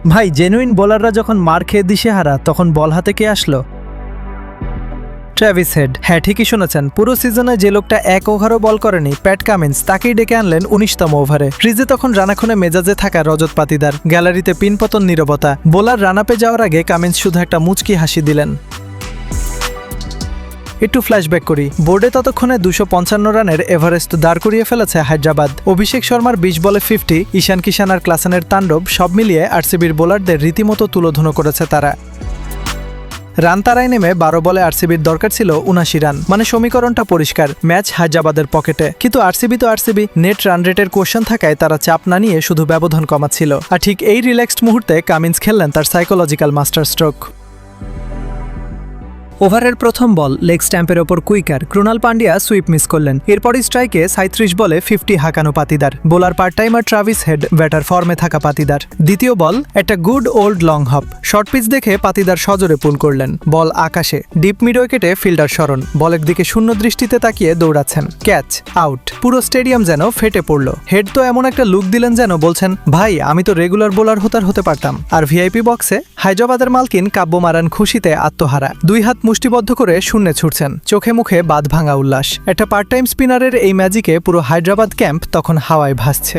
ভাই জেনুইন বোলাররা যখন মার খেয়ে দিশেহারা তখন বল হাতে কে আসলো? Travis head. হ্যাঁ, ঠিকই শুনেছেন। পুরো সিজনে যে লোকটা এক ওভারও বল করেনি, প্যাট কামিন্স, তাকেই ডেকে আনলেন 19তম ওভারে। ক্রিজে তখন রানাখুনে মেজাজে থাকা রজত পাতিদার, গ্যালারিতে পিনপতন নীরবতা। বোলার রানাপে যাওয়ার আগে কামিন্স শুধু একটা মুচকি হাসি দিলেন। একটু ফ্ল্যাশব্যাক করি। বোর্ডে ততক্ষণে 255 রানের এভারেস্ট দাঁড় করিয়ে ফেলেছে হায়দ্রাবাদ। অভিষেক শর্মার 20 বলে 50, ঈশান কিষান আর ক্লাসেনের তাণ্ডব, সব মিলিয়ে আরসিবির বোলারদের রীতিমতো তুলোধুনো করেছে তারা। রান তারায় নেমে 12 বলে আরসিবির দরকার ছিল 79 রান। মানে সমীকরণটা পরিষ্কার, ম্যাচ হায়দ্রাবাদের পকেটে। কিন্তু আরসিবি তো আরসিবি, নেট রান রেটের কোশ্চেন থাকায় তারা চাপ না নিয়ে শুধু ব্যবধান কমাচ্ছিল। আর ঠিক এই রিল্যাক্সড মুহূর্তে কামিন্স খেললেন তার সাইকোলজিক্যাল মাস্টার স্ট্রোক। ওভারের প্রথম বল লেগ স্ট্যাম্পের ওপর quicker, Krunal Pandya sweep miss করলেন। এরপরই স্ট্রাইকে 37 বলে 50 হাঁকানো Patidar. Bowler part timer Travis Head, batter ফর্মে থাকা পাতিদার। দ্বিতীয় বল একটা good old long hop, short pitch দেখে পাতিদার সজোরে পুল করলেন। বল আকাশে, ডিপ মিড উইকেটে ফিল্ডার শরণ, বলের দিকে শূন্য দৃষ্টিতে তাকিয়ে দৌড়াচ্ছেন। Catch, out. পুরো স্টেডিয়াম যেন ফেটে পড়ল। হেড তো এমন একটা লুক দিলেন যেন বলছেন, ভাই আমি তো রেগুলার বোলার হতে পারতাম। আর ভিআইপি বক্সে হায়দ্রাবাদের মালকিন কাব্য মারান খুশিতে আত্মহারা, দুই হাত মুষ্টিবদ্ধ করে শূন্যে ছুটছেন, চোখে মুখে বাঁধ ভাঙা উল্লাস। একটা পার্ট টাইম স্পিনারের এই ম্যাজিকে পুরো হায়দ্রাবাদ ক্যাম্প তখন হাওয়ায় ভাসছে।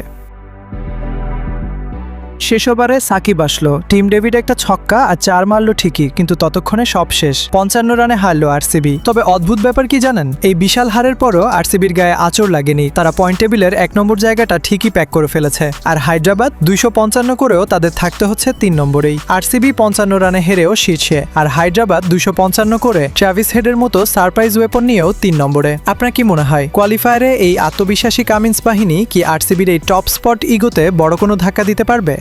শেষ ওভারে সাকিব আসলো, টিম ডেভিড একটা ছক্কা আর 4 মারলো ঠিকই, কিন্তু ততক্ষণে সব শেষ। 55 রানে হারলো আরসিবি। তবে অদ্ভুত ব্যাপার কি জানেন, এই বিশাল হারের পরও আরসিবির গায়ে আঁচড় লাগেনি। তারা পয়েন্ট টেবিলের 1 নম্বর জায়গাটা ঠিকই প্যাক করে ফেলেছে। আর হায়দ্রাবাদ 255 করেও তাদের থাকতে হচ্ছে 3 নম্বরেই। আরসিবি 55 রানে হেরেও শীর্ষে, আর হায়দ্রাবাদ 255 করে ট্র্যাভিস হেডের মতো সারপ্রাইজ ওয়েপন নিয়েও 3 নম্বরে। আপনার কি মনে হয়, কোয়ালিফায়ারে এই আত্মবিশ্বাসী কামিন্স বাহিনী কি আরসিবির এই টপ স্পট ইগোতে বড় কোনো ধাক্কা দিতে পারবে?